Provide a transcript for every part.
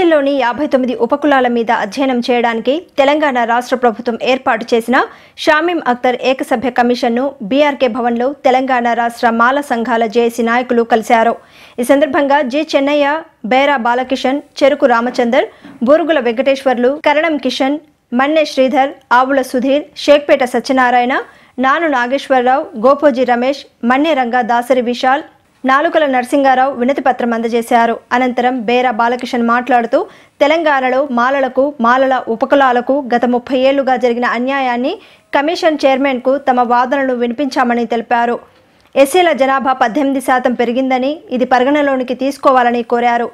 ఎస్సీలోని 59 ఉపకులాల మీద అధ్యయనం చేయడానికి తెలంగాణ రాష్ట్ర ప్రభుత్వం ఏర్పాటు చేసిన షామీం అఖ్తర్ ఏకసభ్య కమిషన్ను బీఆర్కే భవన్లో తెలంగాణ రాష్ట్ర మాల సంఘాల జేఏసీ నాయకులు కలిశారు. ఈ సందర్భంగా జి చెన్నయ్య, బేరా బాలకిషన్, చెరుకు రామచందర్, బూరుగుల వెంకటేశ్వర్లు, కరణం కిషన్, మన్నె శ్రీధర్, ఆవుల సుధీర్, షేక్పేట సత్యనారాయణ, నాను నాగేశ్వరరావు, గోపోజీ రమేష్, మన్నె రంగా దాసరి విశాల్, నాలుకల నరసింగారావు వినతిపత్రం అందజేశారు. అనంతరం బేరా బాలకిషన్ మాట్లాడుతూ తెలంగాణలో మాలలకు, మాలల ఉపకులాలకు గత 30 ఏళ్లుగా జరిగిన అన్యాయాన్ని కమిషన్ చైర్మన్కు తమ వాదనలు వినిపించామని తెలిపారు. ఎస్సీల జనాభా 18% పెరిగిందని ఇది పరిగణలోనికి తీసుకోవాలని కోరారు.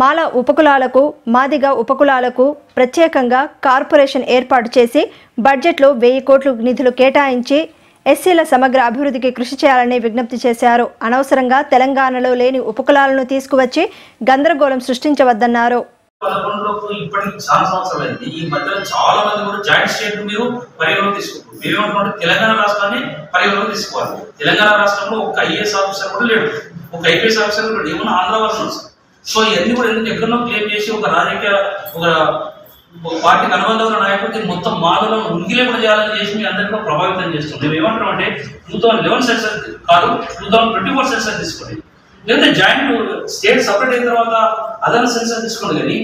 మాల ఉపకులాలకు, మాదిగ ఉపకులాలకు ప్రత్యేకంగా కార్పొరేషన్ ఏర్పాటు చేసి బడ్జెట్లో 1000 కోట్లు నిధులు కేటాయించి ఎస్సీల సమగ్ర అభివృద్ధికి కృషి చేయాలని విజ్ఞప్తి చేశారు. అనవసరంగా తెలంగాణలో లేని ఉపకులాలను తీసుకువచ్చి గందరగోళం సృష్టించవద్దన్నారు. తెలంగాణ రాష్ట్రాన్ని పరిగణలోకి తీసుకోవాలి. తెలంగాణ రాష్ట్రంలో ఒక ఐఏఎస్ ఆఫీసర్ కూడా లేడు, ఒక ఐపీఎస్ ఆఫీసర్ కూడా ఏమన్నా ఆంధ్ర వర్షం. సో ఇవన్నీ కూడా ఎందుకు ఎక్కడో క్లెయిమ్ చేసి ఒక రాజకీయ ఒక పార్టీకి అనుబంధమైన నాయకుడికి మొత్తం మాలను ఉనికిలేకుండా చేయాలని చేసి మీ అందరికీ కూడా ప్రభావితం చేస్తుంది. మేము ఏమంటాం అంటే 2011 సెన్సర్ కాదు, 2024 సెన్సర్ తీసుకోండి, లేదంటే జాయింట్ స్టేట్ సపరేట్ అయిన తర్వాత అదన సెన్సర్ తీసుకోండి. కానీ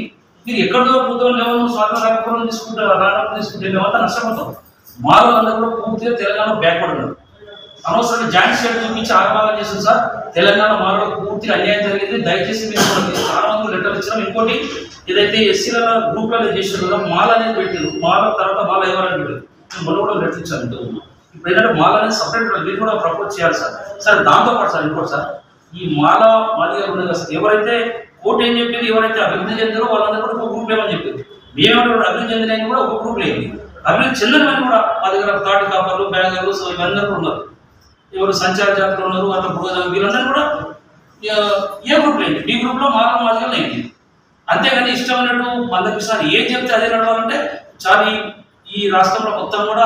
మీరు ఎక్కడో 2011 స్వాతంత్ర రాకపోవడం తీసుకుంటే మేమంతా నష్టపోతాం. మాలందరూ కూడా పూర్తిగా తెలంగాణ బ్యాక్వర్డ్ ఉన్నారు. అనవసరంగా జాయింట్ స్టేట్ చూపించి ఆగమాగం చేస్తుంది సార్. తెలంగాణ మాలో పూర్తిగా అన్యాయం జరిగింది. దయచేసి మీరు చాలా మంది లెటర్ ఇచ్చినాం. ఇంకోటి ఏదైతే ఎస్సీల గ్రూప్లలో చేసిన మాల అనేది పెట్టారు, మాల తర్వాత మాల ఎవరని పెట్టారు. మొన్న కూడా లెటర్ ఇచ్చాను. ఇప్పుడు ఏంటంటే మాల అనేది సపరేట్ మీరు కూడా ప్రపోజ్ చేయాలి సార్. సార్ దాంతోపాటు సార్ ఇంకోటి సార్, ఈ మాల మాదిగా ఉండదు కదా సార్. ఎవరైతే కోర్టు ఏం చెప్పింది, ఎవరైతే అభివృద్ధి చెందారో వాళ్ళందరూ కూడా ఒక గ్రూప్ ఏమని చెప్పింది. మేమేమంటే కూడా అభివృద్ధి చెందిన కూడా ఒక గ్రూప్ లేదు. అభివృద్ధి చెందినవన్నీ కూడా మా దగ్గర తాటి కాపర్లు, బ్యాంగర్లు, సో ఇవన్నీ కూడా ఉన్నారు. ఎవరు సంచార జాతరలు ఉన్నారు, అట్లా వీళ్ళందరూ కూడా ఏ గ్రూప్ లేదు. మీ గ్రూప్లో మాల మాదిగా లేదు. అంతేగాని ఇష్టమైనట్టు మందకి సార్ ఏం చెప్తే అదే నడవాలంటే చాలా ఈ రాష్ట్రంలో మొత్తం కూడా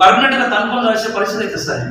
పర్మనెంట్ గా తనుకొని రాసే పరిస్థితి అయితే సార్.